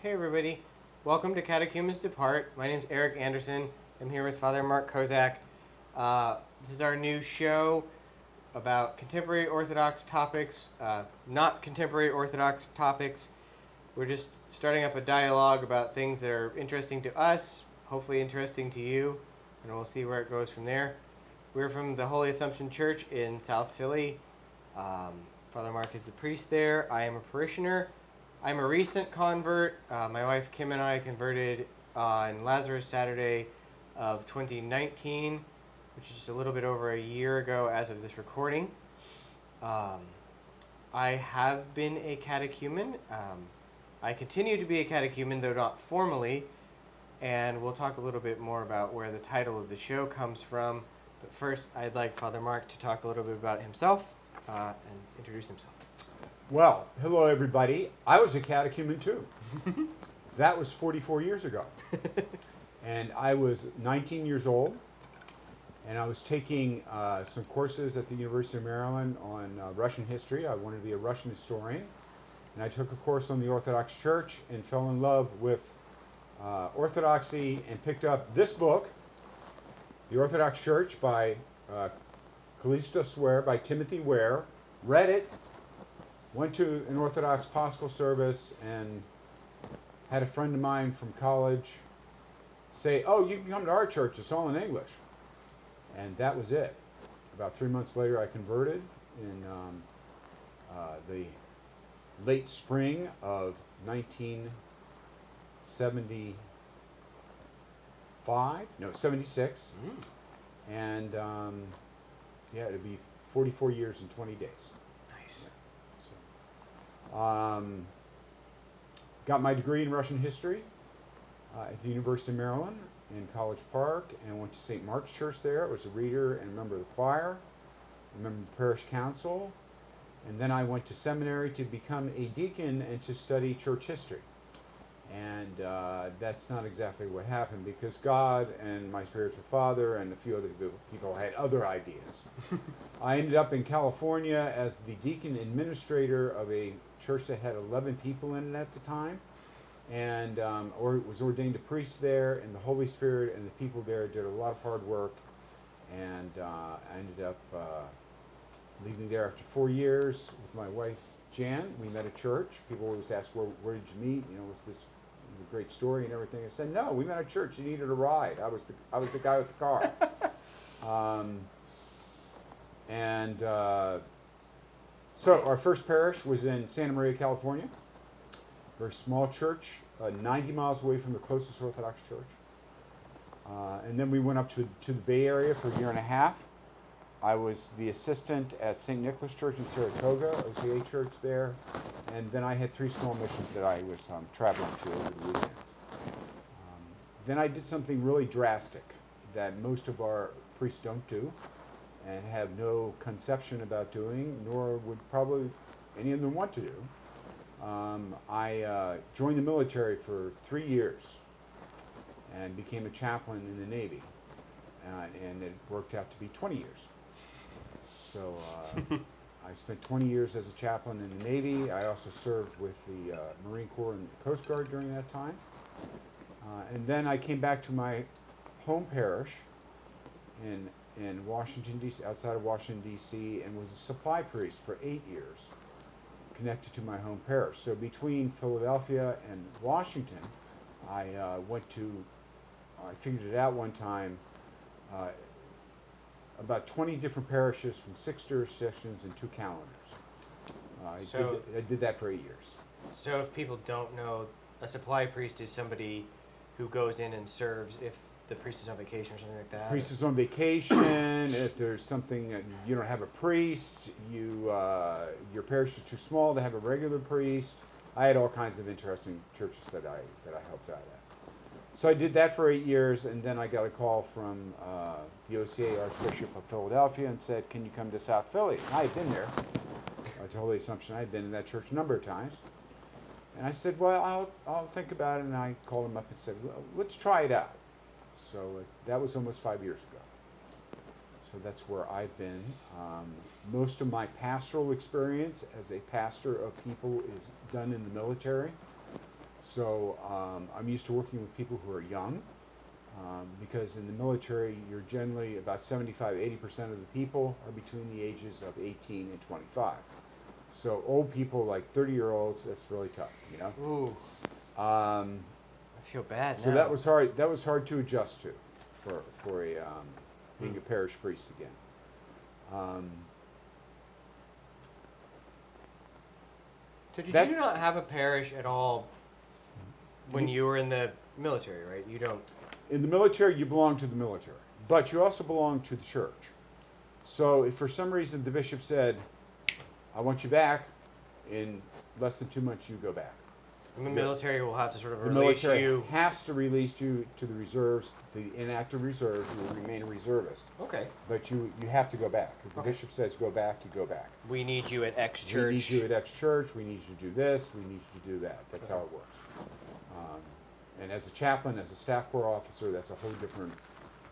Hey everybody, welcome to Catechumens Depart. My name is Eric Anderson. I'm here with Father Mark Koczak. This is our new show about contemporary Orthodox topics, not contemporary Orthodox topics. We're just starting up a dialogue about things that are interesting to us, hopefully interesting to you, and we'll see where it goes from there. We're from the Holy Assumption Church in South Philly. Father Mark is the priest there. I am a parishioner. I'm a recent convert. My wife Kim and I converted on Lazarus Saturday of 2019, which is just a little bit over a year ago as of this recording. I have been a catechumen. I continue to be a catechumen, though not formally, and we'll talk a little bit more about where the title of the show comes from. But first, I'd like Father Mark to talk a little bit about himself and introduce himself. Well, hello everybody. I was a catechumen too. That was 44 years ago. And I was 19 years old, and I was taking some courses at the University of Maryland on Russian history. I wanted to be a Russian historian. And I took a course on the Orthodox Church and fell in love with Orthodoxy and picked up this book, The Orthodox Church by Callistus Ware, by Timothy Ware, read it, went to an Orthodox Paschal service, and had a friend of mine from college say, "Oh, you can come to our church, it's all in English." And that was it. About 3 months later, I converted in the late spring of 76. And yeah, it'd be 44 years and 20 days. Nice. Got my degree in Russian history at the University of Maryland in College Park, and went to St. Mark's Church there. I was a reader and a member of the choir, a member of the parish council, and then I went to seminary to become a deacon and to study church history. And that's not exactly what happened, because God and my spiritual father and a few other people had other ideas. I ended up in California as the deacon administrator of a church that had 11 people in it at the time, and was ordained a priest there, and the Holy Spirit and the people there did a lot of hard work, and I ended up leaving there after 4 years with my wife Jan. We met at church. People always ask, where did you meet? Was this a great story and everything? I said, no, we met at church. You needed a ride. I was the guy with the car. So our first parish was in Santa Maria, California. Very small church, 90 miles away from the closest Orthodox church. And then we went up to the Bay Area for a year and a half. I was the assistant at St. Nicholas Church in Saratoga, OCA church there. And then I had 3 small missions that I was traveling to over the weekends. Then I did something really drastic that most of our priests don't do and have no conception about doing, nor would probably any of them want to do. I joined the military for 3 years and became a chaplain in the Navy. And it worked out to be 20 years. So I spent 20 years as a chaplain in the Navy. I also served with the Marine Corps and the Coast Guard during that time. And then I came back to my home parish in Washington, D.C., outside of Washington, D.C., and was a supply priest for 8 years, connected to my home parish. So between Philadelphia and Washington, I figured it out one time, about 20 different parishes from 6 jurisdictions and 2 calendars. I did that for 8 years. So if people don't know, a supply priest is somebody who goes in and serves if the priest is on vacation or something like that. Priest is on vacation. If there's something you don't have a priest, your parish is too small to have a regular priest. I had all kinds of interesting churches that I helped out at. So I did that for 8 years, and then I got a call from the OCA Archbishop of Philadelphia and said, "Can you come to South Philly?" And I had been there to Holy Assumption. I had been in that church a number of times. And I said, well, I'll think about it. And I called him up and said, well, let's try it out. So that was almost 5 years ago. So that's where I've been. Most of my pastoral experience as a pastor of people is done in the military. So I'm used to working with people who are young, because in the military, you're generally about 75-80% of the people are between the ages of 18 and 25. So old people, like 30-year-olds, that's really tough, you know. Ooh, Um, I feel bad so now. that was hard. That was hard to adjust to, for a being a parish priest again. So did you that's- not have a parish at all when you were in the military, right? You don't. In the military, you belong to the military, but you also belong to the church. So if for some reason the bishop said, "I want you back," in less than 2 months, you go back. And the military will have to sort of The release military you. has to release you to the reserves, the inactive reserves. You will remain a reservist, Okay. but you have to go back. If the Okay. bishop says go back, you go back. We need you at X church. We need you at X church. We need you to do this. We need you to do that. That's how it works. And as a chaplain, as a staff corps officer, that's a whole different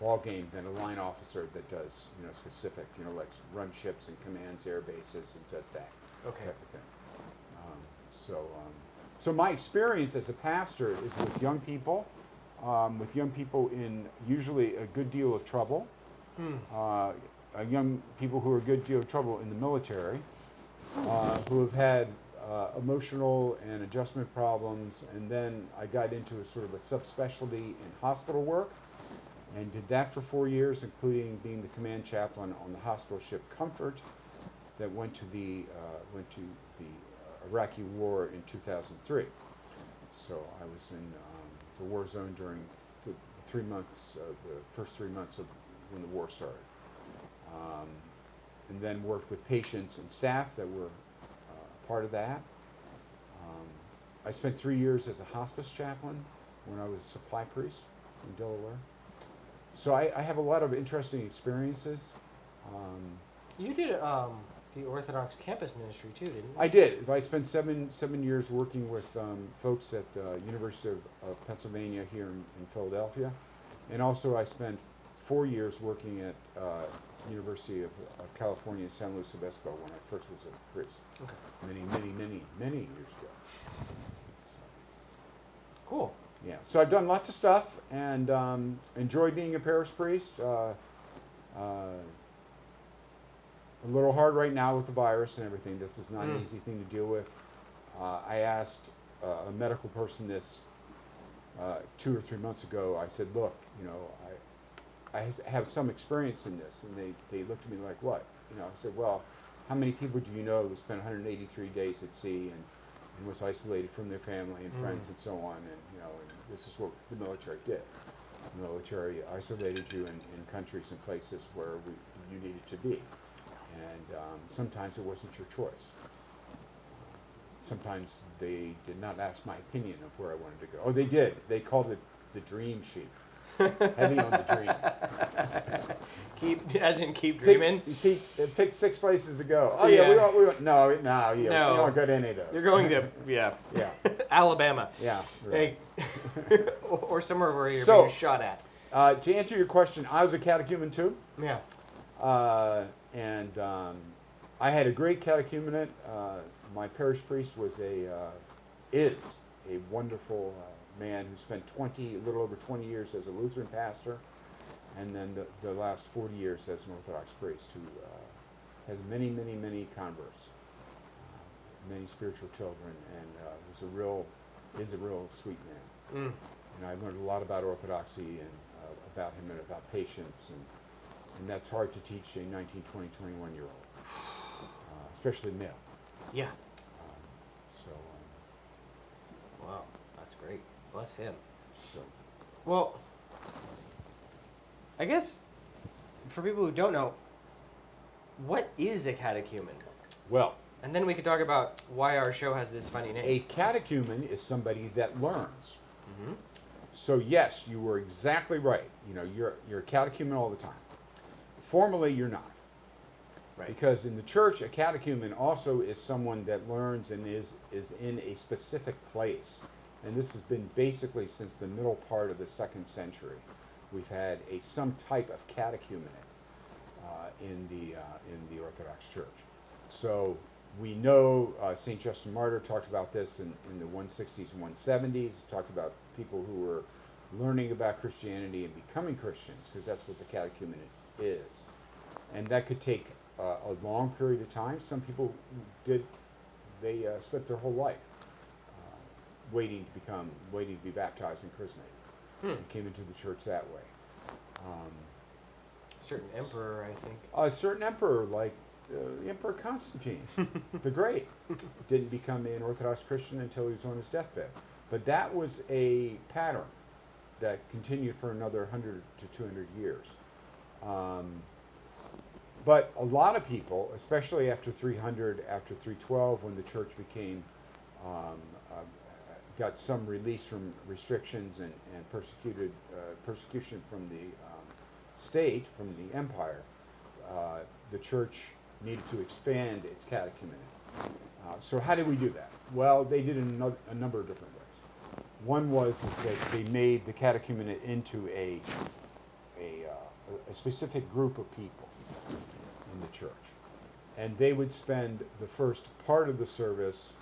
ball game than a line officer that does, specific, like run ships and commands air bases and does that Okay. type of thing. So my experience as a pastor is with young people in usually a good deal of trouble, young people who are a good deal of trouble in the military, who have had emotional and adjustment problems, and then I got into a sort of a subspecialty in hospital work, and did that for 4 years, including being the command chaplain on the hospital ship Comfort that went to the Iraqi war in 2003. So I was in the war zone during the first 3 months of when the war started, and then worked with patients and staff that were part of that. I spent 3 years as a hospice chaplain when I was a supply priest in Delaware. So I have a lot of interesting experiences. You did the Orthodox campus ministry too, didn't you? I did. I spent seven years working with folks at the University of Pennsylvania here in Philadelphia, and also I spent 4 years working at University of California, San Luis Obispo when I first was a priest. Okay. Many years ago. So, Cool. yeah. So I've done lots of stuff and enjoy being a parish priest. A little hard right now with the virus and everything. This is not an easy thing to deal with. I asked a medical person this 2 or 3 months ago. I said, look, I have some experience in this. And they looked at me like, what? I said, well, how many people do you know who spent 183 days at sea and was isolated from their family and friends and so on? And, and this is what the military did. The military isolated you in countries and places where you needed to be. And sometimes it wasn't your choice. Sometimes they did not ask my opinion of where I wanted to go. Oh, they did. They called it the dream sheet. Heavy on the dream. Keep dreaming. Pick 6 places to go. Oh Yeah. yeah, we went. No, we don't go to any of those. You're going to yeah. Alabama. Yeah. Right. Hey, or somewhere where you're So, being shot at. To answer your question, I was a catechumen too. Yeah. And I had a great catechumenate. My parish priest is a wonderful man who spent a little over 20 years as a Lutheran pastor, and then the last 40 years as an Orthodox priest, who has many converts, many spiritual children, and is a real sweet man. And I learned a lot about Orthodoxy and about him and about patience, and that's hard to teach a 19, 20, 21-year-old, especially male. Yeah. So, Wow, that's great. Bless him. so Well, I guess for people who don't know, what is a catechumen? well, And then we could talk about why our show has this funny name. a catechumen is somebody that learns. Mm-hmm. So yes, you were exactly right. You're a catechumen all the time. Formally, you're not. Right. Because in the church, a catechumen also is someone that learns and is in a specific place. And this has been basically since the middle part of the 2nd century. We've had some type of catechumenate in the Orthodox Church. So We know St. Justin Martyr talked about this in the 160s and 170s. He talked about people who were learning about Christianity and becoming Christians, because that's what the catechumen is. And that could take a long period of time. Some people spent their whole life waiting to be baptized and chrismated, and came into the church that way. Certain emperor, I think. A certain emperor, like the Emperor Constantine, the Great, didn't become an Orthodox Christian until he was on his deathbed. But that was a pattern that continued for another 100 to 200 years. But a lot of people, especially after 300, after 312, when the church became got some release from restrictions and persecution from the state, from the empire, the church needed to expand its catechumenate. So how did we do that? Well, they did it in a number of different ways. One was that they made the catechumenate into a specific group of people in the church. And they would spend the first part of the service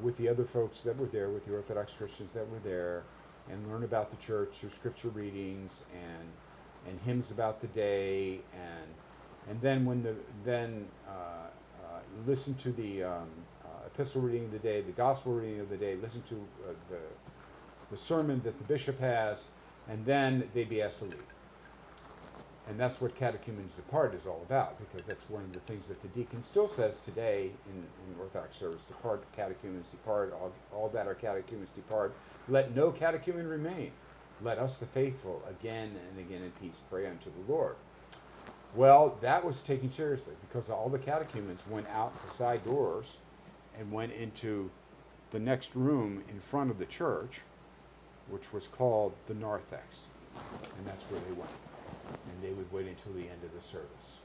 with the other folks that were there, with the Orthodox Christians that were there, and learn about the church through scripture readings and hymns about the day, and then listen to the epistle reading of the day, the gospel reading of the day, listen to the sermon that the bishop has, and then they'd be asked to leave. And that's what Catechumens Depart is all about, because that's one of the things that the deacon still says today in Orthodox service: depart, catechumens, depart, all that are catechumens depart. Let no catechumen remain. Let us, the faithful, again and again in peace pray unto the Lord. Well, that was taken seriously, because all the catechumens went out the side doors and went into the next room in front of the church, which was called the narthex. And that's where they went. And they would wait until the end of the service,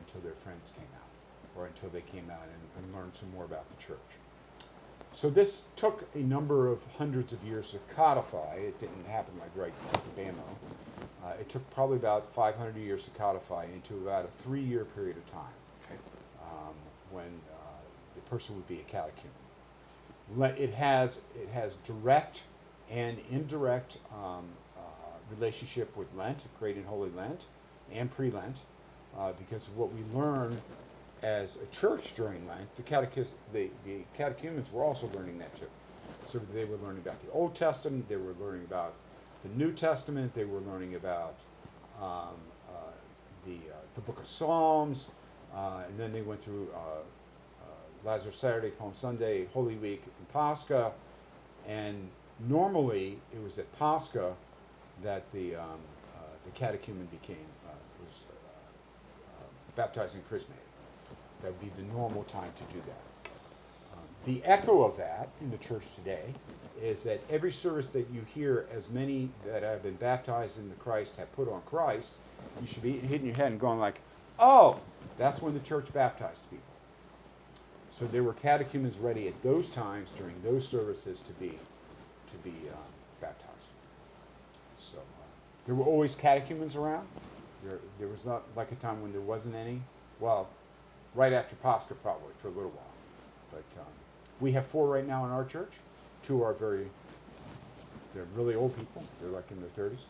until their friends came out, or until they came out and learned some more about the church. So this took a number of hundreds of years to codify. It didn't happen like right bam-o. It took probably about 500 years to codify into about a 3-year period of time. Okay. When the person would be a catechumen. It has direct and indirect relationship with Lent, Great and Holy Lent, and pre-Lent, because of what we learn as a church during Lent. The catechumens were also learning that too. So they were learning about the Old Testament, they were learning about the New Testament, they were learning about the Book of Psalms, and then they went through Lazarus Saturday, Palm Sunday, Holy Week, and Pascha. And normally it was at Pascha that the catechumen was baptized and chrismated. That would be the normal time to do that. The echo of that in the church today is that every service that you hear, as many that have been baptized into Christ have put on Christ, you should be hitting your head and going like, oh, that's when the church baptized people. So there were catechumens ready at those times during those services to be baptized. So there were always catechumens around. There was not like a time when there wasn't any. Well, right after Pascha probably for a little while. But we have 4 right now in our church. 2 are they're really old people. They're like in their 30s.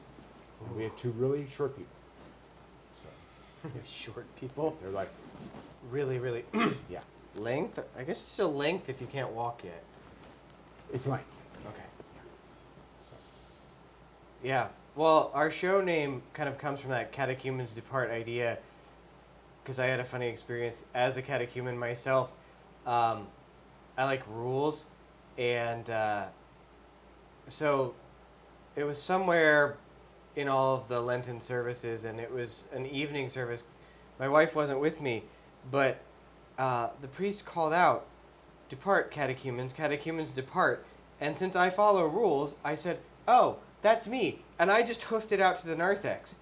And we have 2 really short people. So Short people? they're like, Really, really. yeah, Length? I guess it's still length if you can't walk yet. it's length. Okay. So, Yeah. Well, our show name kind of comes from that Catechumens Depart idea, because I had a funny experience as a catechumen myself. I like rules, and so it was somewhere in all of the Lenten services, and it was an evening service. My wife wasn't with me, but the priest called out, "Depart, catechumens, catechumens depart." And since I follow rules, I said, "Oh, that's me." And I just hoofed it out to the narthex.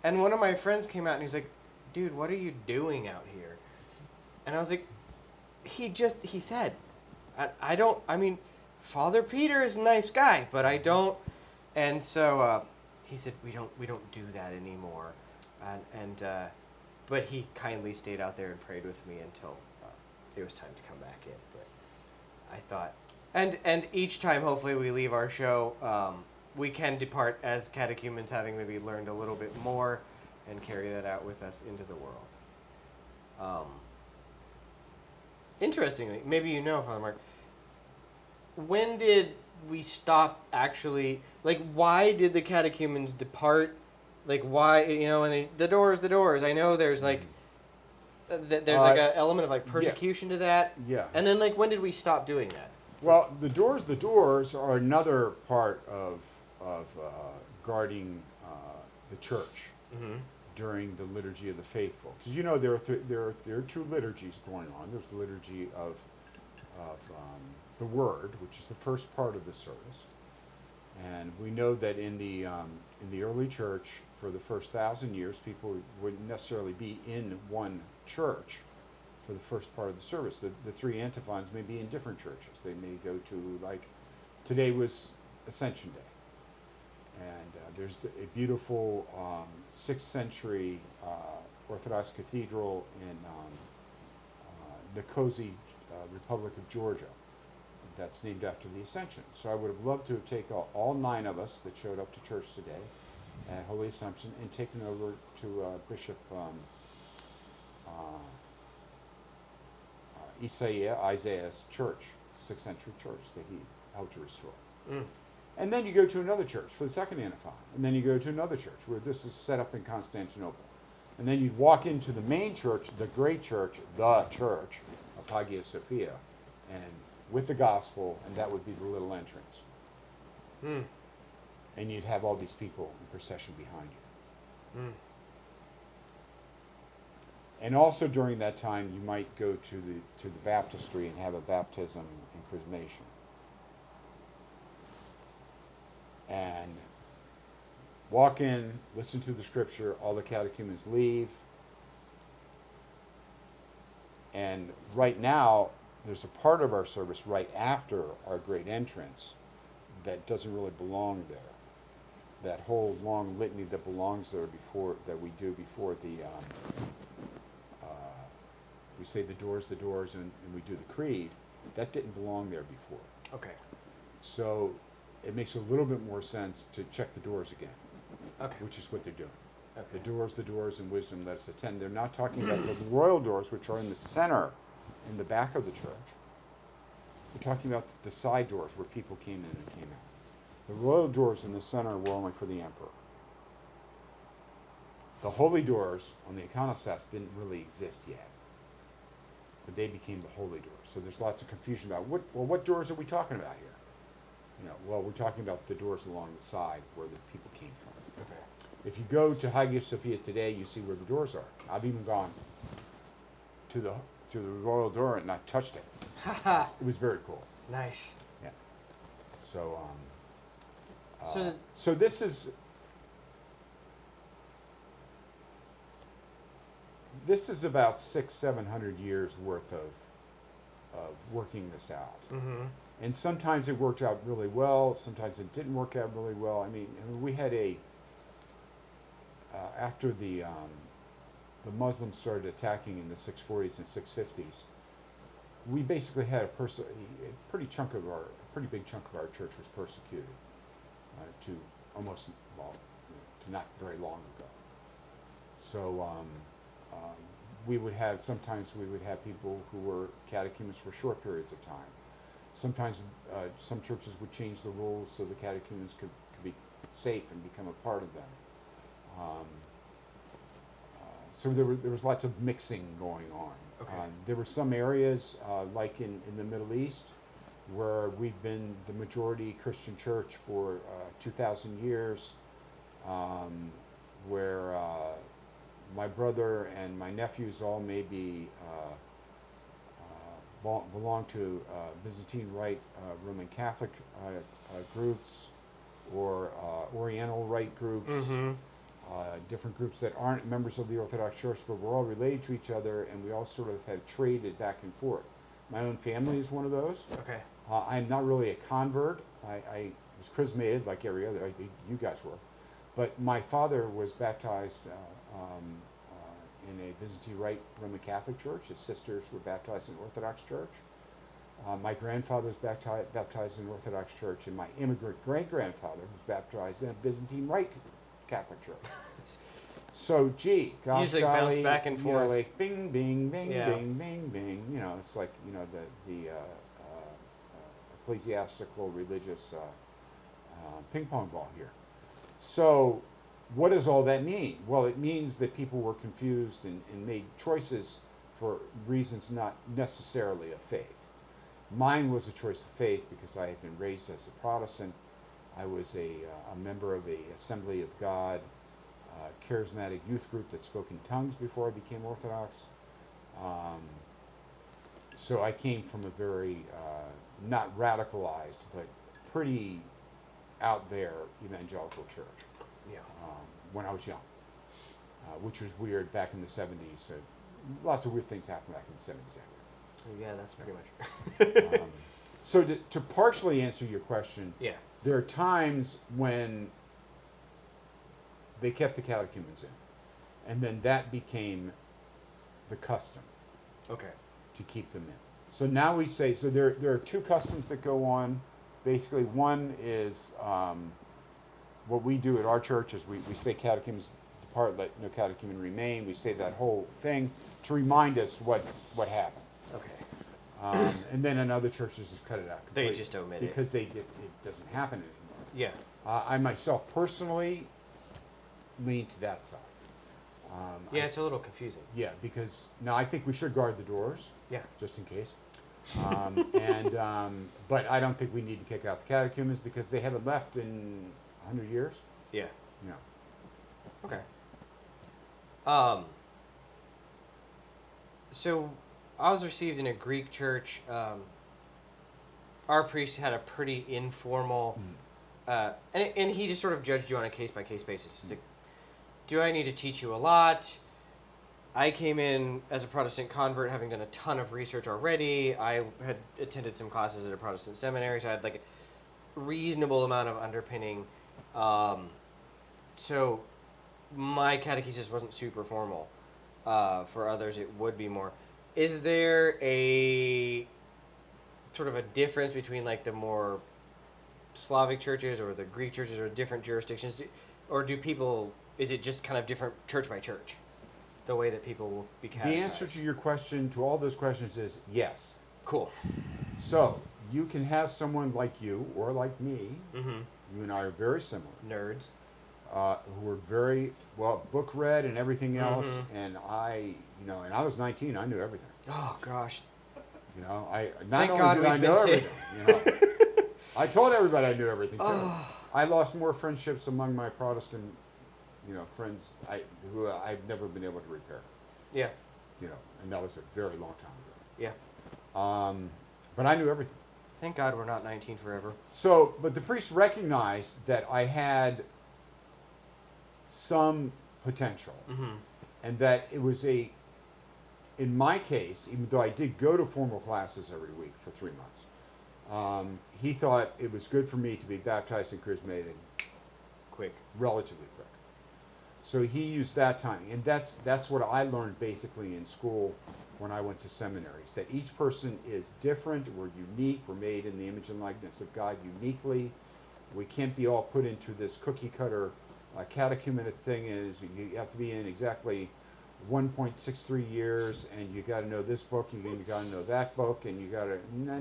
And one of my friends came out and he's like, "Dude, what are you doing out here?" And I was like, he said, I mean, Father Peter is a nice guy, but I don't. And so he said, we don't do that anymore. But he kindly stayed out there and prayed with me until it was time to come back in. But I thought, and each time, hopefully, we leave our show, we can depart as catechumens, having maybe learned a little bit more, and carry that out with us into the world. Interestingly, maybe you know, Father Mark, when did we stop actually, like, why did the catechumens depart? Like, why, and the doors, I know there's, like, there's, like, an element of, like, persecution to that. Yeah. And then, like, when did we stop doing that? Well, the doors are another part of guarding the church during the liturgy of the faithful, because there are two liturgies going on. There's the liturgy of the Word, which is the first part of the service, and we know that in the early church, for the first 1,000 years, people wouldn't necessarily be in one church for the first part of the service. The three antiphons may be in different churches. They may go to, like, today was Ascension Day. And there's a beautiful 6th century Orthodox cathedral in the Koczak Republic of Georgia that's named after the Ascension. So I would have loved to have taken all 9 of us that showed up to church today at Holy Assumption and taken over to Bishop Isaiah's church, 6th century church that he helped to restore. And then you go to another church for the second antiphon. And then you go to another church where this is set up in Constantinople. And then you'd walk into the main church, the great church, the church of Hagia Sophia, and with the gospel, and that would be the little entrance. And you'd have all these people in procession behind you. And also during that time, you might go to the baptistry and have a baptism and chrismation. And walk in, listen to the scripture, all the catechumens leave. And right now, there's a part of our service right after our great entrance that doesn't really belong there. That whole long litany that belongs there that we do before we say the doors, and we do the creed, that didn't belong there before. Okay. So it makes a little bit more sense to check the doors again. Okay. Which is what they're doing. Okay. The doors, and wisdom let us attend. They're not talking about the royal doors, which are in the center, in the back of the church. We're talking about the side doors where people came in and came out. The royal doors in the center were only for the emperor. The holy doors on the iconostas didn't really exist yet, but they became the holy doors. So there's lots of confusion about what doors are we talking about here? We're talking about the doors along the side where the people came from. Okay. If you go to Hagia Sophia today, you see where the doors are. I've even gone to the royal door and not touched it. It was very cool. Nice. Yeah. So So this is about 600-700 years worth of working this out. And sometimes it worked out really well. Sometimes it didn't work out really well. I mean we had after the Muslims started attacking in the 640s and 650s, we basically had a pretty big chunk of our church was persecuted to not very long ago. So sometimes we would have people who were catechumens for short periods of time. Sometimes some churches would change the rules so the catechumens could be safe and become a part of them. So there was lots of mixing going on. Okay. There were some areas, like in the Middle East, where we've been the majority Christian church for 2,000 years, where my brother and my nephews all maybe belong to Byzantine Rite Roman Catholic groups, or Oriental Rite groups. Different groups that aren't members of the Orthodox Church, but we're all related to each other, and we all sort of have traded back and forth. My own family is one of those. Okay. I'm not really a convert. I was chrismated like every other. You guys were, but my father was baptized in a Byzantine Rite Roman Catholic church. His sisters were baptized in Orthodox church. My grandfather was baptized in Orthodox church, and my immigrant great-grandfather was baptized in a Byzantine Rite Catholic church. So, gee, gosh, you just like bounce back and forth, like bing, bing, bing, Yeah. bing, bing, bing. It's like the ecclesiastical religious ping pong ball here. So, what does all that mean? Well, it means that people were confused and made choices for reasons not necessarily of faith. Mine was a choice of faith because I had been raised as a Protestant. I was a member of a Assembly of God charismatic youth group that spoke in tongues before I became Orthodox. So I came from a very, not radicalized, but pretty out there evangelical church when I was young, which was weird back in the 70s. Lots of weird things happened back in the 70s anyway. Yeah, that's pretty much. So to partially answer your question, Yeah. there are times when they kept the catechumens in, and then that became the custom. Okay. To keep them in. So now we say, so there are two customs that go on. Basically, one is what we do at our church is we say catechumens depart, let no catechumen remain. We say that whole thing to remind us what happened. Okay. And then in other churches just cut it out completely. They just omit it. Because it doesn't happen anymore. Yeah. I myself personally lean to that side. Yeah, it's a little confusing. Yeah, because now I think we should guard the doors. Yeah. Just in case. But I don't think we need to kick out the catechumens because they haven't left in 100 years. Yeah. Yeah. Okay. So I was received in a Greek church. Our priest had a pretty informal, and he just sort of judged you on a case-by-case basis. He's like, do I need to teach you a lot? I came in as a Protestant convert having done a ton of research already. I had attended some classes at a Protestant seminary, so I had like a reasonable amount of underpinning. So my catechesis wasn't super formal. For others, it would be more. Is there a sort of a difference between like the more Slavic churches or the Greek churches or different jurisdictions? Or do people, is it just kind of different church by church, the way that people will be catechized? The answer to your question, to all those questions, is yes. Cool. So you can have someone like you or like me. Mm-hmm. You and I are very similar. Nerds. Who are very well book read and everything else. Mm-hmm. And and I was 19. I knew everything. Oh gosh. I Thank not God only did I we've know been everything. I told everybody I knew everything too. I lost more friendships among my Protestant, friends who I've never been able to repair. Yeah. And that was a very long time ago. Yeah. But I knew everything. Thank God we're not 19 forever. So, but the priest recognized that I had some potential, and that it was in my case, even though I did go to formal classes every week for 3 months, he thought it was good for me to be baptized and chrismated relatively quick. So he used that time, and that's what I learned basically in school when I went to seminaries, that each person is different, we're unique, we're made in the image and likeness of God uniquely. We can't be all put into this cookie cutter catechumenate thing. Is you have to be in exactly 1.63 years, and you got to know this book, you got to know that book, and you got to no.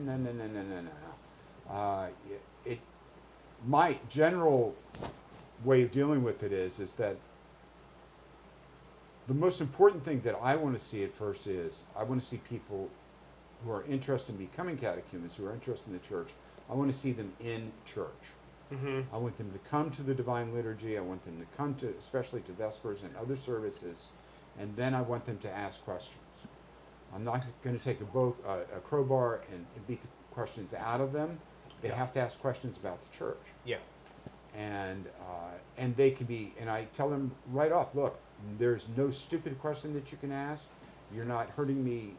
My general way of dealing with it is that the most important thing that I want to see at first is I want to see people who are interested in becoming catechumens, who are interested in the church. I want to see them in church. Mm-hmm. I want them to come to the Divine Liturgy. I want them to come to, especially to Vespers and other services, and then I want them to ask questions. I'm not going to take a crowbar and beat the questions out of them. They have to ask questions about the church. Yeah. And they can be, and I tell them right off, look, there's no stupid question that you can ask. You're not hurting me,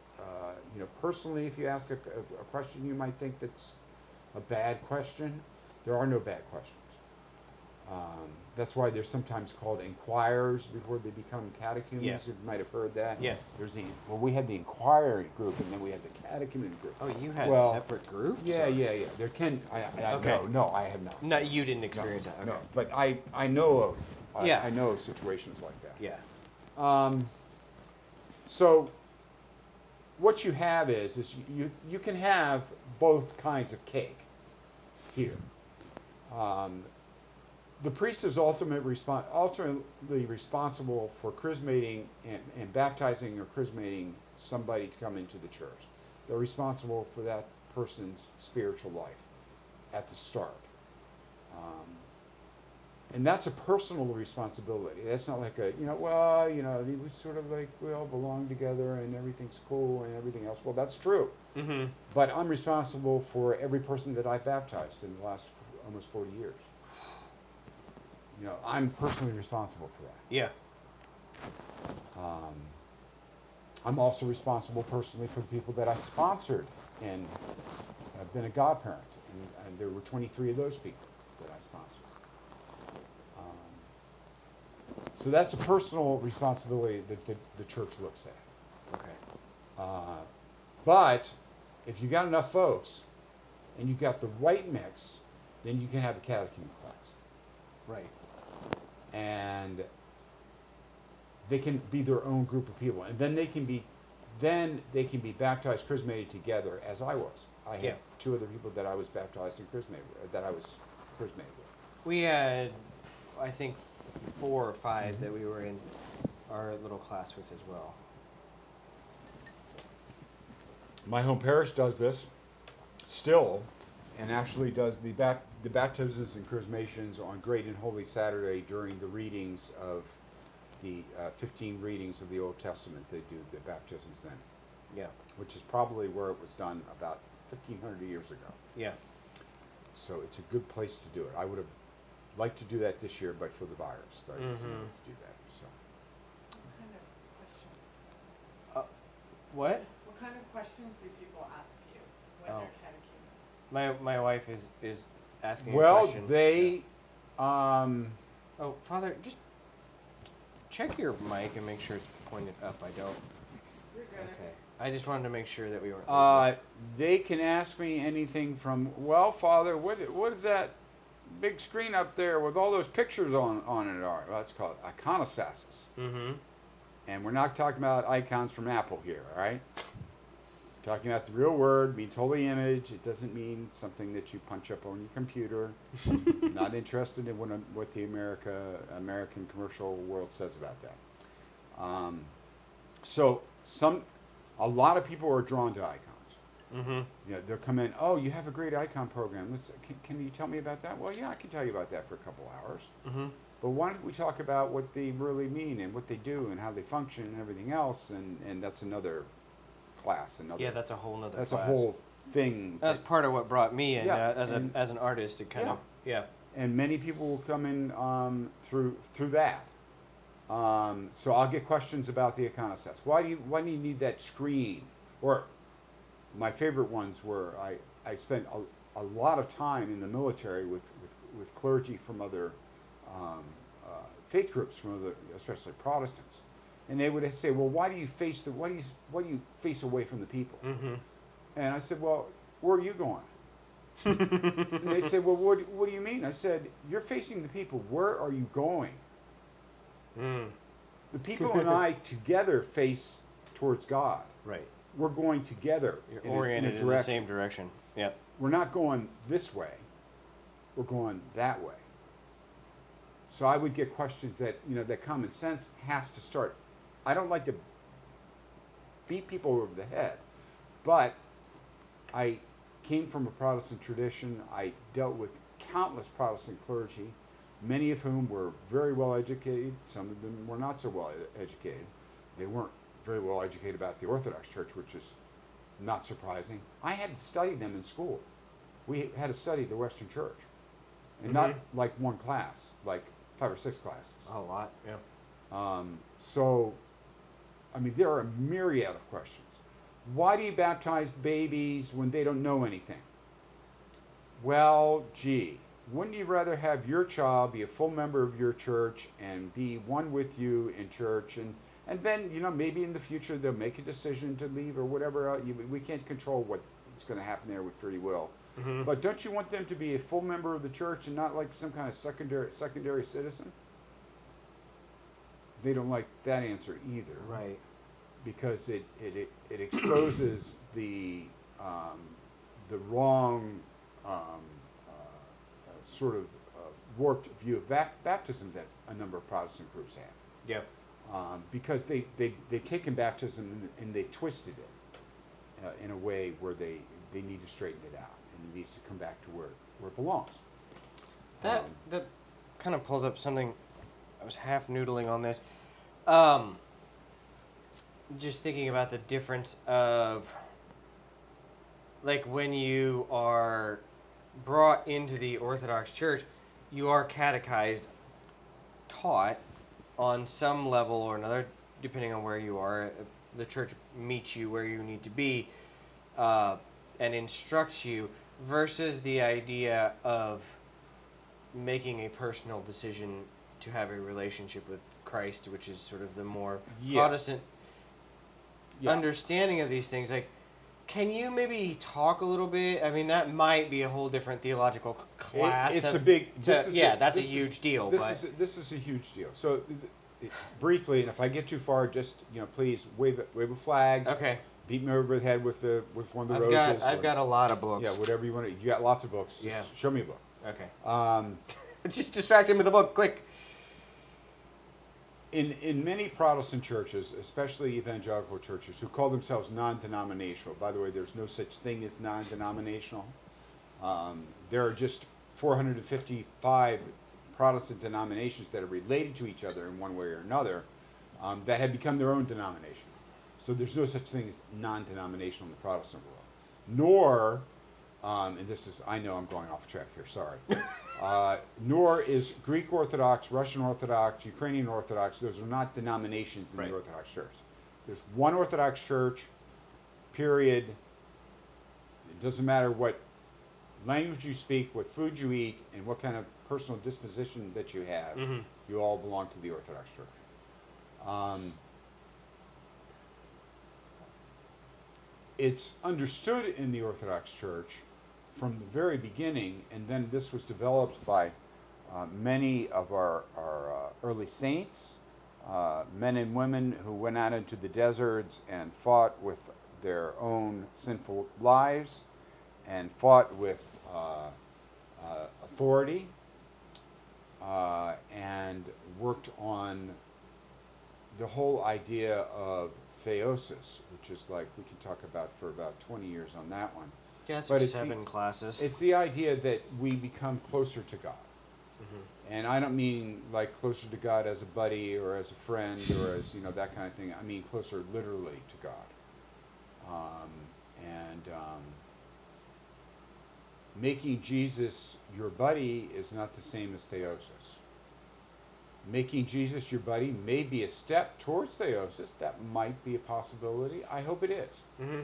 personally. If you ask a question you might think that's a bad question, there are no bad questions. That's why they're sometimes called inquirers before they become catechumens. Yeah. You might have heard that. Yeah. We had the inquiry group, and then we had the catechumen group. Oh, you had Well, separate groups? Yeah, or- yeah. There can Okay. no, I have not. No, you didn't experience that. Okay. No, but I know of Yeah. I know of situations like that. Yeah. So what you have is you can have both kinds of cake here. The priest is ultimately responsible for chrismating and baptizing or chrismating somebody to come into the church. They're responsible for that person's spiritual life at the start. And that's a personal responsibility. That's not like we sort of like, we all belong together and everything's cool and everything else. Well, that's true. Mm-hmm. But I'm responsible for every person that I've baptized in the last almost 40 years. I'm personally responsible for that. Yeah. I'm also responsible personally for the people that I sponsored and I've been a godparent. And there were 23 of those people that I sponsored. So that's a personal responsibility that the church looks at. Okay. But if you got enough folks and you got the right mix, then you can have a catechumen class. Right. And they can be their own group of people, and then they can be baptized, chrismated together, as I was. I had two other people that I was baptized and chrismated with. We had, I think, 4 or 5 that we were in our little class with as well. My home parish does this still, and actually does the baptisms and chrismations on Great and Holy Saturday during the readings of the 15 readings of the Old Testament. They do the baptisms then. Yeah. Which is probably where it was done about 1,500 years ago. Yeah. So it's a good place to do it. I would have liked to do that this year, but for the virus, I wasn't able to do that. So. What kind of question? What? What kind of questions do people ask you when they're catechumens? My wife is asking a Well, question. they. Oh, Father, just check your mic and make sure it's pointed up. I don't. You're good. Okay. I just wanted to make sure that we weren't. They can ask me anything from, well, Father, what is that big screen up there with all those pictures on it are? Well, that's called iconostasis. Mm-hmm. And we're not talking about icons from Apple here, all right? We're talking about the real word, means holy image. It doesn't mean something that you punch up on your computer. Not interested in what the American commercial world says about that. A lot of people are drawn to icons. Mm-hmm. They'll come in, oh, you have a great icon program. Can you tell me about that? Well, yeah, I can tell you about that for a couple hours. Mm-hmm. But why don't we talk about what they really mean and what they do and how they function and everything else? And that's another class. That's a whole nother That's class. a whole thing. That's part of what brought me in as an artist. It kind Yeah. of, yeah. And many people will come in through that. So I'll get questions about the iconostats. Why do you need that screen? Or my favorite ones were I spent a lot of time in the military with clergy from other faith groups, from other, especially Protestants, and they would say, well, why do you face away from the people? Mm-hmm. And I said, well, where are you going? And they said, well, what do you mean? I said, you're facing the people. Where are you going? Mm. The people and I together face towards God. Right. We're going together. You're in oriented a in the same direction. Yep. We're not going this way. We're going that way. So I would get questions that common sense has to start. I don't like to beat people over the head, but I came from a Protestant tradition. I dealt with countless Protestant clergy, many of whom were very well educated. Some of them were not so well educated. They weren't very well educated about the Orthodox Church, which is not surprising. I had studied them in school. We had to study the Western Church, and not like one class, like 5 or 6 classes. A lot, yeah. So, I mean, there are a myriad of questions. Why do you baptize babies when they don't know anything? Well, gee, wouldn't you rather have your child be a full member of your church and be one with you in church, and then, you know, maybe in the future they'll make a decision to leave or whatever else. We can't control what's going to happen there with free will. Mm-hmm. But don't you want them to be a full member of the church and not like some kind of secondary citizen? They don't like that answer either. Right. Because it exposes the wrong sort of warped view of baptism that a number of Protestant groups have. Yeah. Because they've taken baptism and they've twisted it in a way where they need to straighten it out, and it needs to come back to where it belongs. That kind of pulls up something. I was half noodling on this. Just thinking about the difference of, like, when you are brought into the Orthodox Church, you are catechized, taught on some level or another, depending on where you are. The church meets you where you need to be and instructs you, versus the idea of making a personal decision to have a relationship with Christ, which is sort of the more Protestant understanding of these things. Like, can you maybe talk a little bit? I mean, that might be a whole different theological class. It's a big. That's a huge deal. This is a huge deal. So, briefly, and if I get too far, just, you know, please wave a flag. Okay. Beat me over the head with one of the roses. I've got a lot of books. Yeah, whatever you want to. You got lots of books. Just show me a book. Okay. Just distract him with a book, quick. In many Protestant churches, especially evangelical churches, who call themselves non-denominational. By the way, there's no such thing as non-denominational. There are just 455 Protestant denominations that are related to each other in one way or another, that have become their own denomination. So there's no such thing as non-denominational in the Protestant world. Nor, and this is, I know I'm going off track here, sorry. Nor is Greek Orthodox, Russian Orthodox, Ukrainian Orthodox. Those are not denominations in the Orthodox Church. There's one Orthodox Church, period. It doesn't matter what language you speak, what food you eat, and what kind of personal disposition that you have. Mm-hmm. You all belong to the Orthodox Church. It's understood in the Orthodox Church from the very beginning, and then this was developed by many of our early saints, men and women who went out into the deserts and fought with their own sinful lives and fought with authority and worked on the whole idea of theosis, which is, like, we can talk about for about 20 years on that one. Yeah, it's like 7 classes. It's the idea that we become closer to God. Mm-hmm. And I don't mean like closer to God as a buddy or as a friend or as, you know, that kind of thing. I mean closer literally to God. Making Jesus your buddy is not the same as theosis. Making Jesus your buddy may be a step towards theosis. That might be a possibility. I hope it is. Mm-hmm.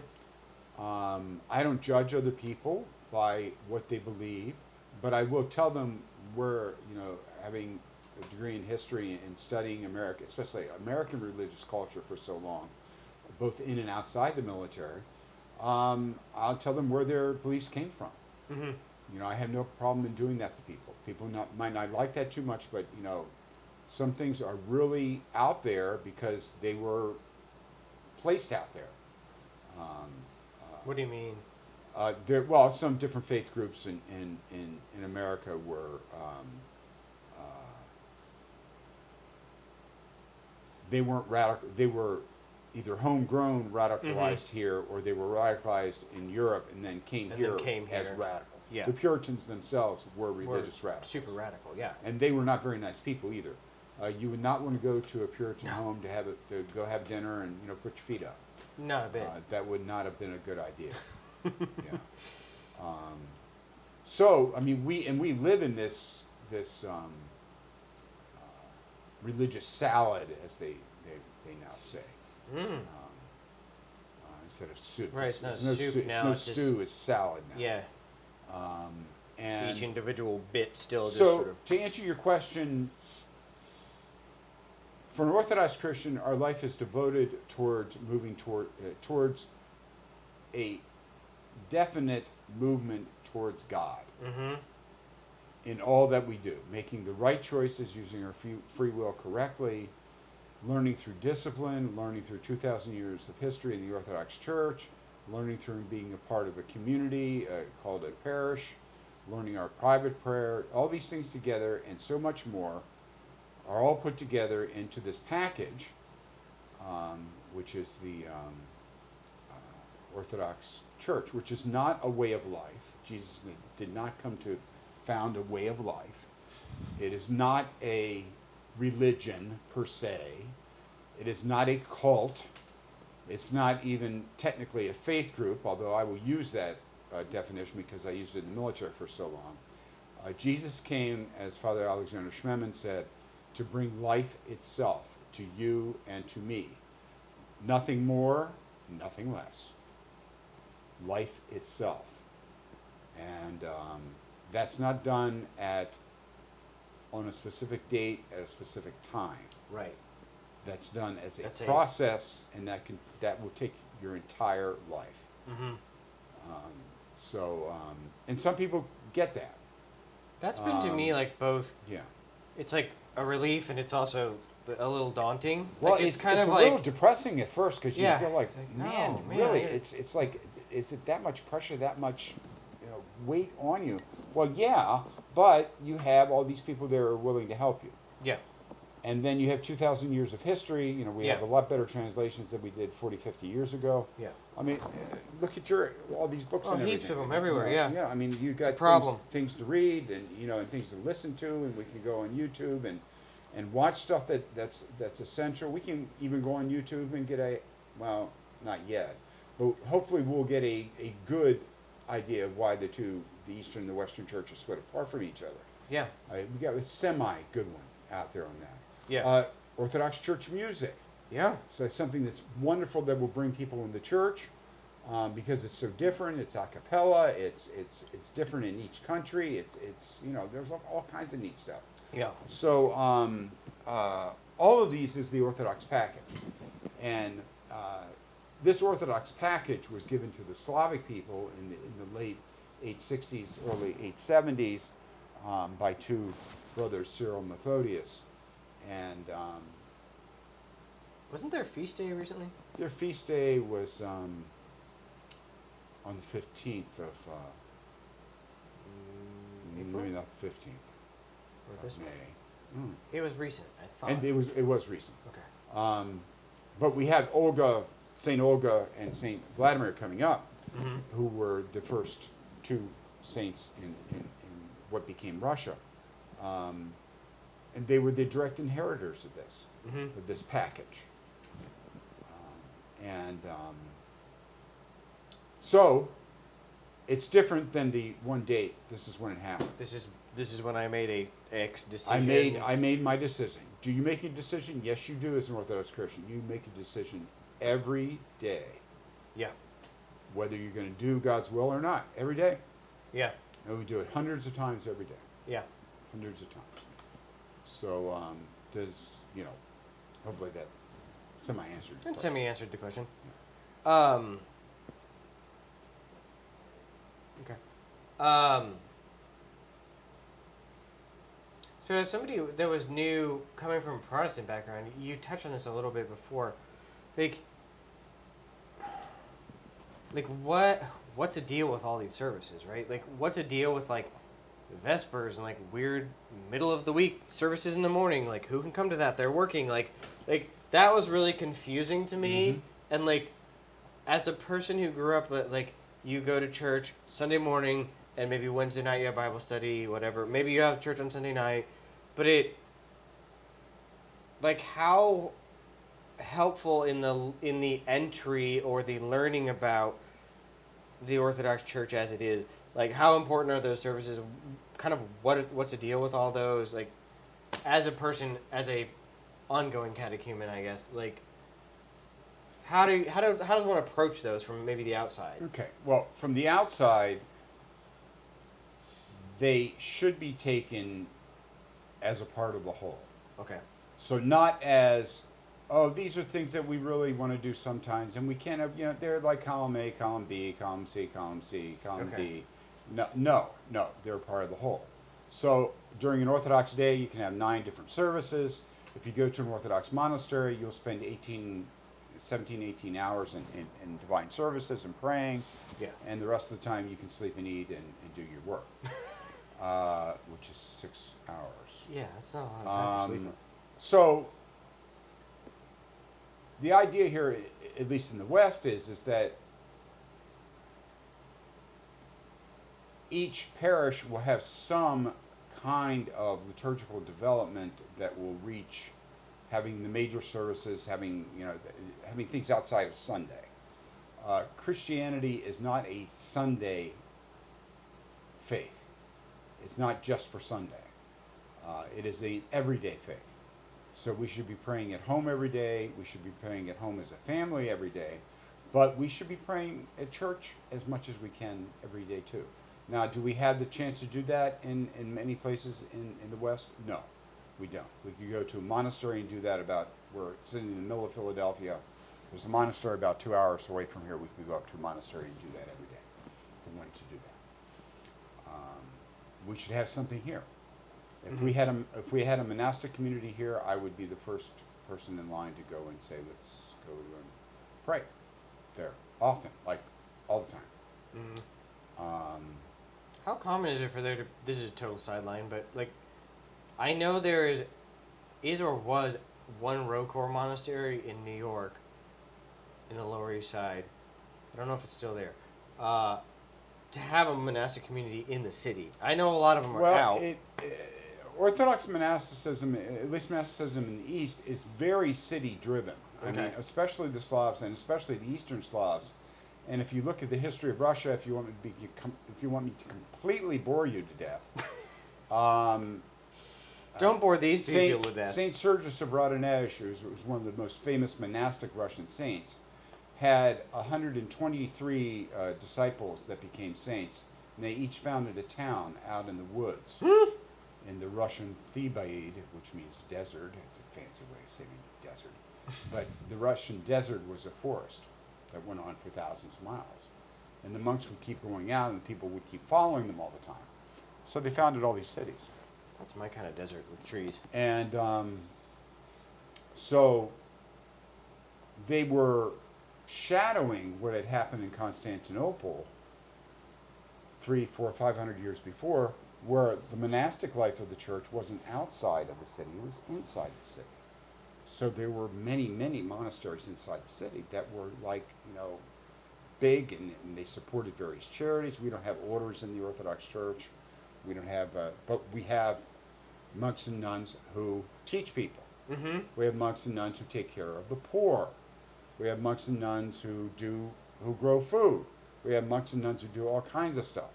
I don't judge other people by what they believe, but I will tell them where, you know, having a degree in history and studying America, especially American religious culture for so long, both in and outside the military, I'll tell them where their beliefs came from. Mm-hmm. You know, I have no problem in doing that to people. People might not like that too much, but, you know, some things are really out there because they were placed out there. What do you mean? Some different faith groups in America were they weren't radical. They were either homegrown, radicalized here, or they were radicalized in Europe and then came here as radical. Yeah. The Puritans themselves were religious radicals. Super radical, yeah. And they were not very nice people either. You would not want to go to a Puritan home to go have dinner and, you know, put your feet up. Not a bit. That would not have been a good idea. Yeah. So I mean, we live in this religious salad, as they now say, instead of soup. Right, it's not no soup now. It's no stew. It's salad now. Yeah. And each individual bit still just so, sort of. to answer your question, for an Orthodox Christian, our life is devoted towards moving towards a definite movement towards God Mm-hmm. in all that we do, making the right choices, using our free will correctly, learning through discipline, learning through 2,000 years of history in the Orthodox Church, learning through being a part of a community called a parish, learning our private prayer, all these things together and so much more are all put together into this package, which is the Orthodox Church, which is not a way of life. Jesus did not come to found a way of life. It is not a religion per se. It is not a cult. It's not even technically a faith group, although I will use that definition because I used it in the military for so long. Jesus came, as Father Alexander Schmemann said, to bring life itself to you and to me. Nothing more, nothing less. Life itself. And that's not done on a specific date at a specific time. Right. That's done as a process, and that will take your entire life. Mm-hmm. And some people get that. That's been to me like both. Yeah. It's like a relief, and it's also a little daunting. Well, like, it's kind a of little like depressing at first because you feel like, no, man, really, it's like, is it that much pressure, that much, weight on you? Well, yeah, but you have all these people that are willing to help you. Yeah. And then you have 2,000 years of history. We have a lot better translations than we did 40, 50 years ago. Yeah. I mean, look at all these books and everything. Heaps of them everywhere, yeah. Yeah, I mean, you got things to read and, and things to listen to, and we can go on YouTube and watch stuff that's essential. We can even go on YouTube and get not yet, but hopefully we'll get a good idea of why the Eastern and the Western Church are split apart from each other. Yeah. We got a semi-good one out there on that. Yeah. Orthodox Church music. Yeah. So it's something that's wonderful that will bring people in the church because it's so different. It's a cappella. It's different in each country. It's there's all kinds of neat stuff. Yeah. So all of these is the Orthodox package, and this Orthodox package was given to the Slavic people in the late 860s, early 870s by two brothers, Cyril and Methodius. And wasn't there a feast day recently? their feast day was on the 15th of April? maybe not the 15th Or this of May? May. It was recent, I thought. And it was recent. Okay. But we had Saint Olga and Saint Vladimir coming up, who were the first two saints in what became Russia. And they were the direct inheritors of this package. So it's different than the one date. This is when it happened. This is when I made a X decision. I made my decision. Do you make a decision? Yes, you do as an Orthodox Christian. You make a decision every day. Yeah. Whether you're going to do God's will or not. Every day. Yeah. And we do it hundreds of times every day. Yeah. Hundreds of times. So hopefully that semi-answered. And semi-answered the question. Yeah. Okay. So as somebody that was new, coming from a Protestant background, you touched on this a little bit before. Like what's the deal with all these services, right? Like, what's the deal with, like, Vespers and, like, weird middle of the week services in the morning? Like, who can come to that? They're working. Like that was really confusing to me. Mm-hmm. And, like, as a person who grew up, like, you go to church Sunday morning, and maybe Wednesday night you have Bible study, whatever. Maybe you have church on Sunday night. But how helpful in the entry or the learning about the Orthodox Church as it is, like, how important are those services? Kind of what's the deal with all those? Like, as a person, as a ongoing catechumen, I guess, like, how does one approach those from maybe the outside? Okay. Well, from the outside, they should be taken as a part of the whole. Okay. So not as, oh, these are things that we really want to do sometimes, and we can't have, they're like column A, column B, column C, column C, column Okay. D. No, they're part of the whole. So during an Orthodox day, you can have 9 different services. If you go to an Orthodox monastery, you'll spend 17, 18 hours in divine services and praying. Yeah. And the rest of the time you can sleep and eat and do your work, which is 6 hours. Yeah, that's not a lot of time for sleeping. So the idea here, at least in the West, is that each parish will have some kind of liturgical development that will reach having the major services, having things outside of Sunday. Christianity is not a Sunday faith. It's not just for Sunday. It is an everyday faith. So we should be praying at home every day. We should be praying at home as a family every day. But we should be praying at church as much as we can every day too. Now, do we have the chance to do that in many places in the West? No, we don't. We could go to a monastery and do that we're sitting in the middle of Philadelphia. There's a monastery about 2 hours away from here. We could go up to a monastery and do that every day if we wanted to do that. We should have something here. If we had a monastic community here, I would be the first person in line to go and say, let's go and pray there often, like all the time. How common is it for there to? This is a total sideline, but like, I know there is or was one Rocor monastery in New York, in the Lower East Side. I don't know if it's still there. To have a monastic community in the city, I know a lot of them are out. Orthodox monasticism, at least monasticism in the East, is very city-driven. Okay. I mean, especially the Slavs and especially the Eastern Slavs. And if you look at the history of Russia, if you want me to completely bore you to death, Don't bore these people with that. Saint Sergius of Radonezh, who was one of the most famous monastic Russian saints, had 123 disciples that became saints, and they each founded a town out in the woods. In the Russian Thebaid, which means desert. It's a fancy way of saying desert. But the Russian desert was a forest that went on for thousands of miles. And the monks would keep going out and the people would keep following them all the time. So they founded all these cities. That's my kind of desert with trees. And so they were shadowing what had happened in Constantinople 300, 400, 500 years before, where the monastic life of the church wasn't outside of the city, it was inside the city. So there were many, many monasteries inside the city that were big, and they supported various charities. We don't have orders in the Orthodox Church. We don't have, but we have monks and nuns who teach people. Mm-hmm. We have monks and nuns who take care of the poor. We have monks and nuns who grow food. We have monks and nuns who do all kinds of stuff.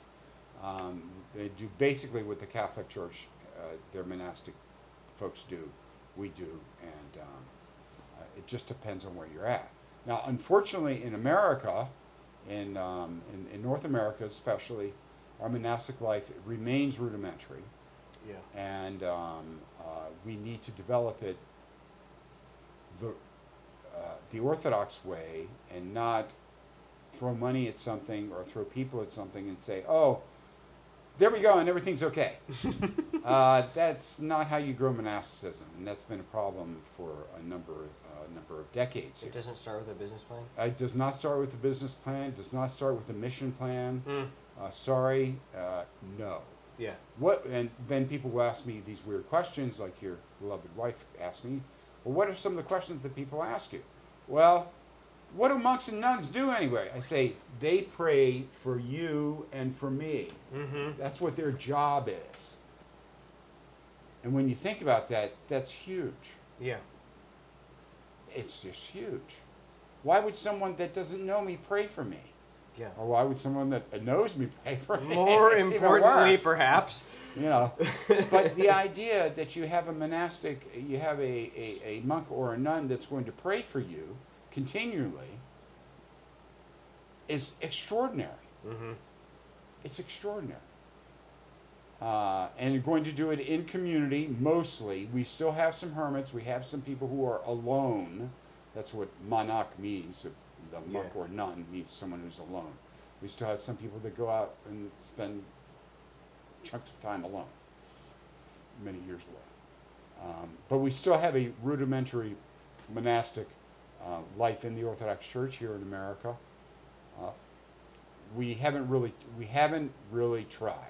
They do basically what the Catholic Church, their monastic folks do, we do, and it just depends on where you're at. Now, unfortunately, in America, in North America especially, our monastic life remains rudimentary. Yeah. And we need to develop it the Orthodox way, and not throw money at something or throw people at something and say, oh, there we go, and everything's okay. That's not how you grow monasticism, and that's been a problem for a number of decades here. It doesn't start with a business plan? It does not start with a business plan. It does not start with a mission plan. No. Yeah. And then people will ask me these weird questions, like your beloved wife asked me. Well, what are some of the questions that people ask you? Well, what do monks and nuns do anyway? I say, they pray for you and for me. Mm-hmm. That's what their job is. And when you think about that, that's huge. Yeah. It's just huge. Why would someone that doesn't know me pray for me? Yeah. Or why would someone that knows me pray for me? More Even importantly, worse. perhaps. But the idea that you have a monk or a nun that's going to pray for you continually is extraordinary. Mm-hmm. It's extraordinary. And you're going to do it in community mostly. We still have some hermits. We have some people who are alone. That's what monach means. The monk or nun means someone who's alone. We still have some people that go out and spend chunks of time alone, many years away. But we still have a rudimentary monastic life in the Orthodox Church here in America. We haven't really tried.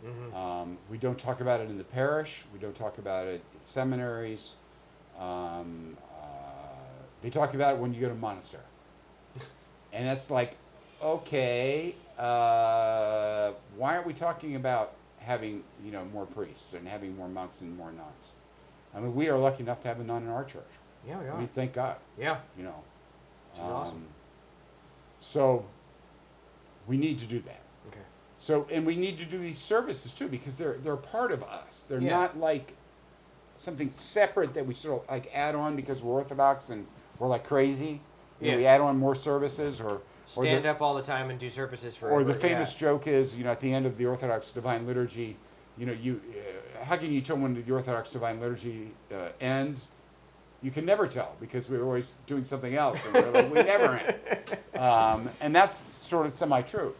Mm-hmm. We don't talk about it in the parish. We don't talk about it in seminaries. They talk about it when you go to a monastery. And that's like, okay, why aren't we talking about having, more priests and having more monks and more nuns? I mean, we are lucky enough to have a nun in our church. Yeah, we are. I mean, thank God. Yeah. She's awesome. So we need to do that. Okay. So, and we need to do these services too, because they're a part of us. They're Yeah. not like something separate that we sort of like add on because we're Orthodox and we're like crazy. We add on more services or Stand up all the time and do services for. Or the famous joke is, at the end of the Orthodox Divine Liturgy, how can you tell when the Orthodox Divine Liturgy ends? You can never tell because we're always doing something else and we never end. And that's sort of semi-true.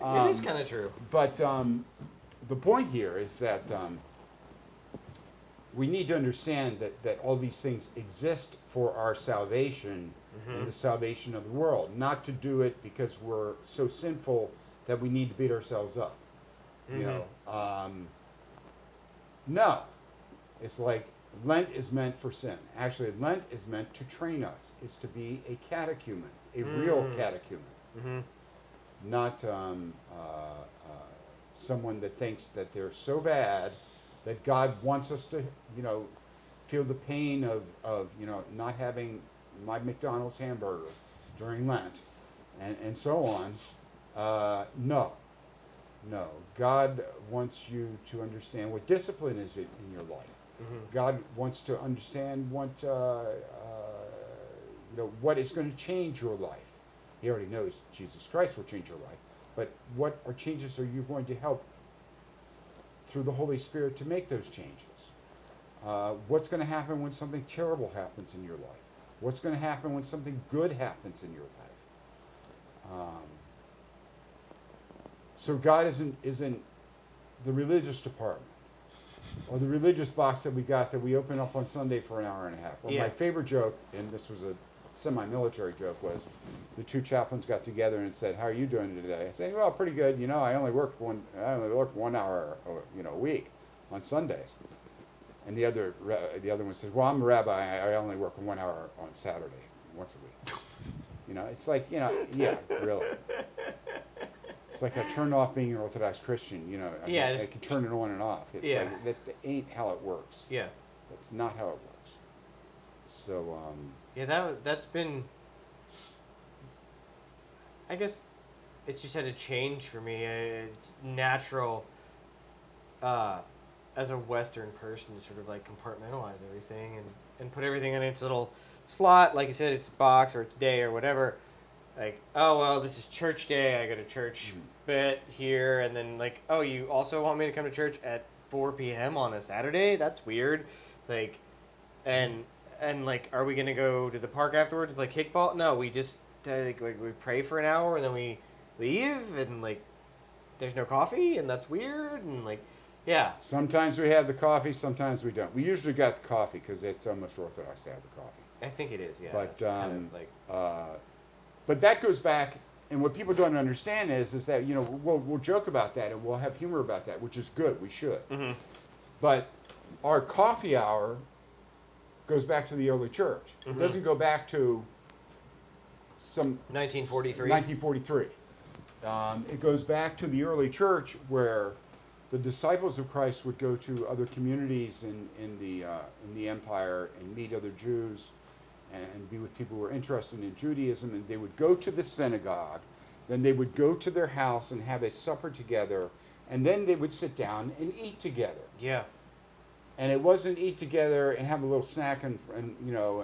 It is kind of true. But the point here is that we need to understand that all these things exist for our salvation and the salvation of the world, not to do it because we're so sinful that we need to beat ourselves up. No. It's like Lent is meant for sin. Actually, Lent is meant to train us. It's to be a catechumen, a real catechumen. Mm-hmm. Not someone that thinks that they're so bad that God wants us to, feel the pain of not having my McDonald's hamburger during Lent and so on. No. God wants you to understand what discipline is in your life. Mm-hmm. God wants to understand what is going to change your life. He already knows Jesus Christ will change your life. But what changes are you going to help through the Holy Spirit to make those changes? What's going to happen when something terrible happens in your life? What's going to happen when something good happens in your life? So God isn't the religious department or the religious box that we open up on Sunday for an hour and a half. Well, my favorite joke, and this was a semi-military joke, was the two chaplains got together and said, "How are you doing today?" I said, "Well, pretty good. I only work 1 hour, a week on Sundays." And the other one says, "Well, I'm a rabbi. I only work 1 hour on Saturday, once a week." It's like, yeah, really. It's like I turned off being an Orthodox Christian. I can turn it on and off. It's like that ain't how it works. Yeah. That's not how it works. So. That's been. I guess, it's just had a change for me. It's natural. As a Western person, to sort of like compartmentalize everything and put everything in its little slot. Like you said, it's a box or it's day or whatever. Like, oh, well, this is church day. I go to church bit here. And then like, oh, you also want me to come to church at 4 p.m. on a Saturday? That's weird. Like, and like, are we going to go to the park afterwards and play kickball? No, we just, we pray for an hour and then we leave and like, there's no coffee and that's weird. And like, yeah. Sometimes we have the coffee, sometimes we don't. We usually got the coffee because it's almost Orthodox to have the coffee. I think it is, yeah. But kind of like... but that goes back, and what people don't understand is that we'll joke about that and we'll have humor about that, which is good. We should. Mm-hmm. But our coffee hour goes back to the early church. Mm-hmm. It doesn't go back to some 1943. 1943. It goes back to the early church where the disciples of Christ would go to other communities in the empire and meet other Jews and be with people who were interested in Judaism, and they would go to the synagogue, then they would go to their house and have a supper together, and then they would sit down and eat together. Yeah. And it wasn't eat together and have a little snack and go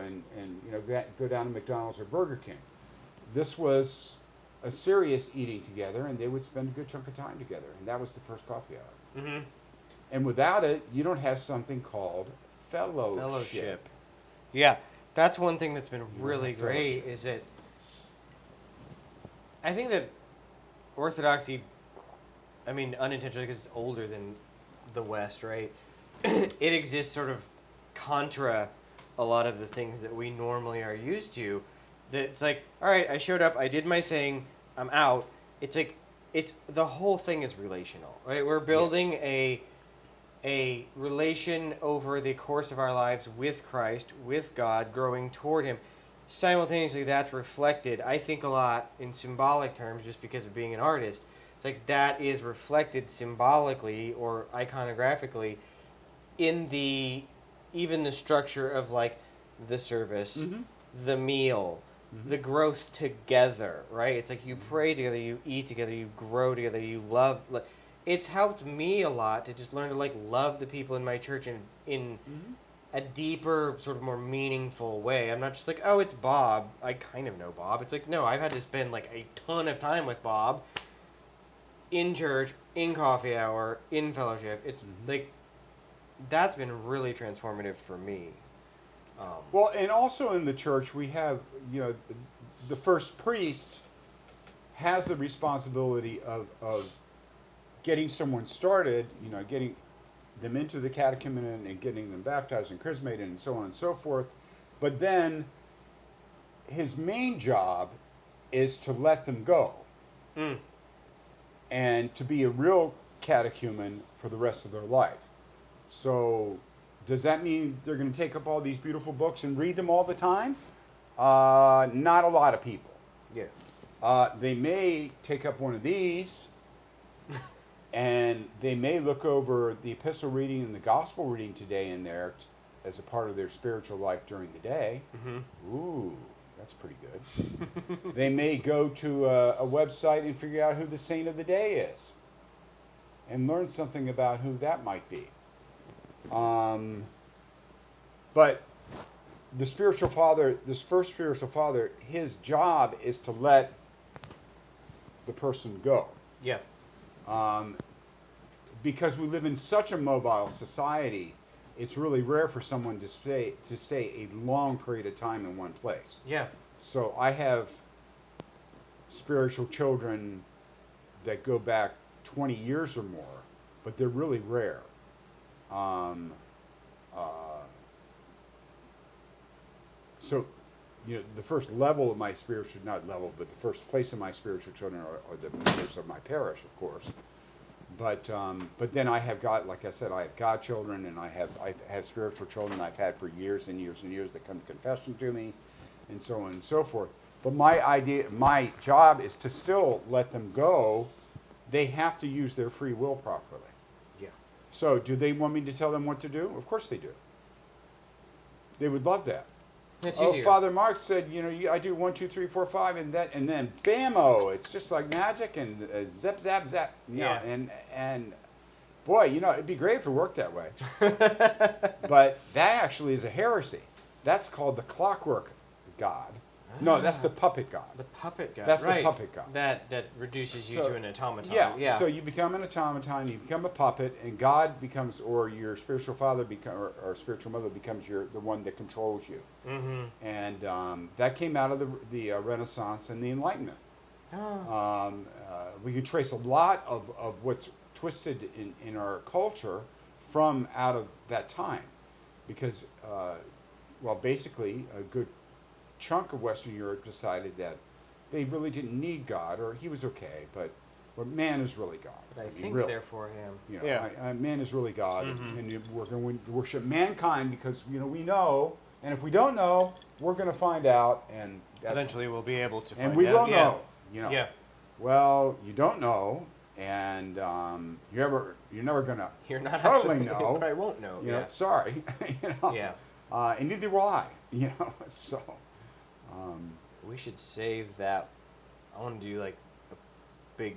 down to McDonald's or Burger King. This was a serious eating together, and they would spend a good chunk of time together, and that was the first coffee hour. Mm-hmm. And without it, you don't have something called fellowship. Fellowship. Yeah, that's one thing that's been don't really have great fellowship. is that I think that Orthodoxy, I mean, unintentionally because it's older than the West, right? It exists sort of contra a lot of the things that we normally are used to. That it's like, all right, I showed up, I did my thing, I'm out. It's like, it's the whole thing is relational, right? We're building a relation over the course of our lives with Christ, with God, growing toward Him. Simultaneously, that's reflected, I think, a lot in symbolic terms just because of being an artist. It's like that is reflected symbolically or iconographically in the even the structure of like the service, Mm-hmm. the meal, Mm-hmm. the growth together, right? It's like you pray together, you eat together, you grow together, you love. It's helped me a lot to just learn to like love the people in my church in Mm-hmm. a deeper, sort of more meaningful way. I'm not just like, oh, it's Bob. I kind of know Bob. It's like, no, I've had to spend like a ton of time with Bob in church, in coffee hour, in fellowship. It's Mhm. like that's been really transformative for me. Well, and also in the church, we have, the first priest has the responsibility of getting someone started, getting them into the catechumen and getting them baptized and chrismated and so on and so forth. But then his main job is to let them go Mm. and to be a real catechumen for the rest of their life. So, does that mean they're going to take up all these beautiful books and read them all the time? Not a lot of people. Yeah. They may take up one of these and they may look over the epistle reading and the gospel reading today in there as a part of their spiritual life during the day. Mm-hmm. Ooh, that's pretty good. They may go to a website and figure out who the saint of the day is and learn something about who that might be. But the spiritual father, this first spiritual father, his job is to let the person go. Yeah. Because we live in such a mobile society, it's really rare for someone to stay a long period of time in one place. Yeah. So I have spiritual children that go back 20 years or more, but they're really rare. So, the first level of my spiritual, not level, but the first place of my spiritual children are the members of my parish, of course. But then I have got, like I said, I have godchildren, and I've had spiritual children I've had for years and years and years that come to confession to me, and so on and so forth. But my job is to still let them go. They have to use their free will properly. Yeah. So, do they want me to tell them what to do? Of course they do. They would love that. It's Oh, easier. Father Mark said, I do 1, 2, 3, 4, 5, and then bam-o, it's just like magic and zap, zap, zap. Yeah. And boy, it'd be great if it worked that way. But that actually is a heresy. That's called the clockwork god. No, that's the puppet god. The puppet god. That's the right. puppet god. That reduces you So, to an automaton. Yeah. So you become an automaton, you become a puppet, and God becomes, or your spiritual father or spiritual mother becomes the one that controls you. Mm-hmm. And that came out of the Renaissance and the Enlightenment. Oh. We could trace a lot of what's twisted in our culture from out of that time, because basically a good chunk of Western Europe decided that they really didn't need God, or he was okay, but man is really God. But I think really, therefore him. man is really God, Mm-hmm. and we're going to worship mankind because we know, and if we don't know, we're going to find out, and Eventually we'll be able to find out. and we will yeah. know. Yeah. Well, you don't know, and you're never going to You're not totally actually, know. You probably won't know. Yeah. Sorry. Yeah. And neither will I. So. We should save that. I want to do like a big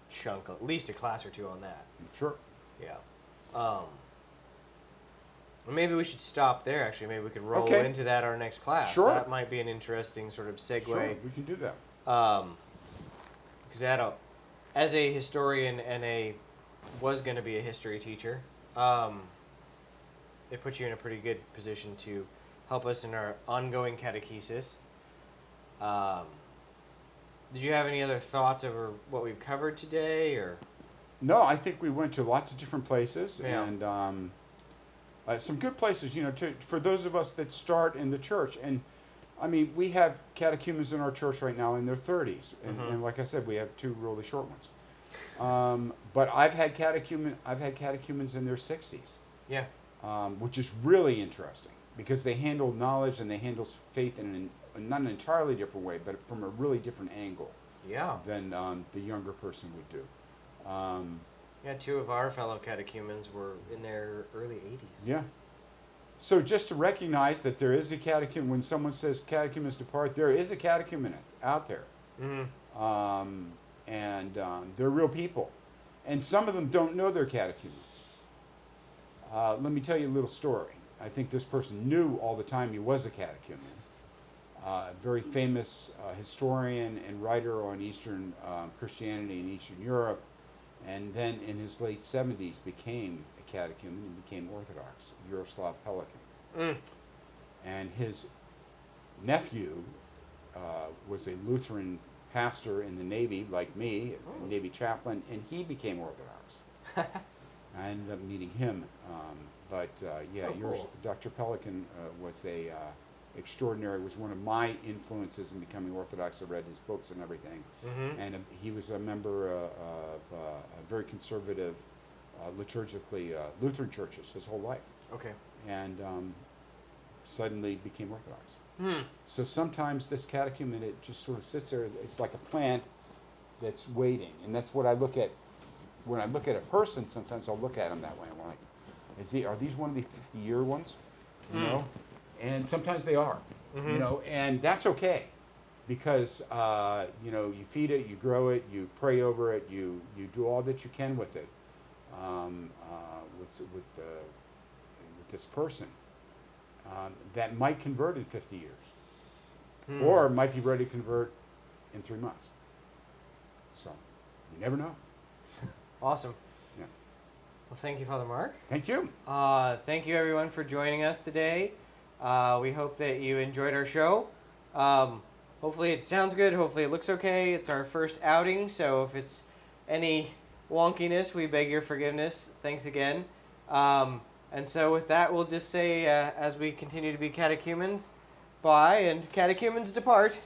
chunk, at least a class or two on that. Sure. Yeah. Well, maybe we should stop there. Actually, maybe we could roll Okay. into that our next class. Sure. That might be an interesting sort of segue. Sure, we can do that. Because as a historian and a was going to be a history teacher. It puts you in a pretty good position to help us in our ongoing catechesis. Did you have any other thoughts over what we've covered today, or? No, I think we went to lots of different places, Yeah. and some good places, for those of us that start in the church. And I mean, we have catechumens in our church right now in their 30s, and like I said, we have 2 really short ones. But I've had catechumens in their 60s. Yeah. Which is really interesting because they handle knowledge and they handle faith in not an entirely different way, but from a really different angle Yeah. than the younger person would do. Yeah, 2 of our fellow catechumens were in their early 80s. Yeah. So just to recognize that there is a catechumen, when someone says catechumens depart, there is a catechumen out there. Mm-hmm. And they're real people. And some of them don't know they're catechumens. Let me tell you a little story. I think this person knew all the time he was a catechumen. A very famous historian and writer on Eastern Christianity in Eastern Europe, and then in his late 70s became a catechumen and became Orthodox, Yaroslav Pelikan. And his nephew was a Lutheran pastor in the Navy, like me, a Navy chaplain, and he became Orthodox. I ended up meeting him, Cool. Dr. Pelikan was was one of my influences in becoming Orthodox. I read his books and everything, and he was a member of very conservative, liturgically Lutheran churches his whole life, Okay. and suddenly became Orthodox. So sometimes this catechumen, it just sort of sits there. It's like a plant that's waiting, and that's what I look at. When I look at a person, sometimes I'll look at them that way. I'm like, are these one of the 50-year ones? You know? And sometimes they are. You know, and that's okay. Because, you feed it, you grow it, you pray over it, you do all that you can with it, with this person that might convert in 50 years. Or might be ready to convert in 3 months. So, you never know. Awesome. Yeah. Well, thank you, Father Mark. Thank you. Thank you, everyone, for joining us today. We hope that you enjoyed our show. Hopefully it sounds good. Hopefully it looks okay. It's our first outing, so if it's any wonkiness, we beg your forgiveness. Thanks again. And so with that, we'll just say, as we continue to be catechumens, bye, and catechumens depart.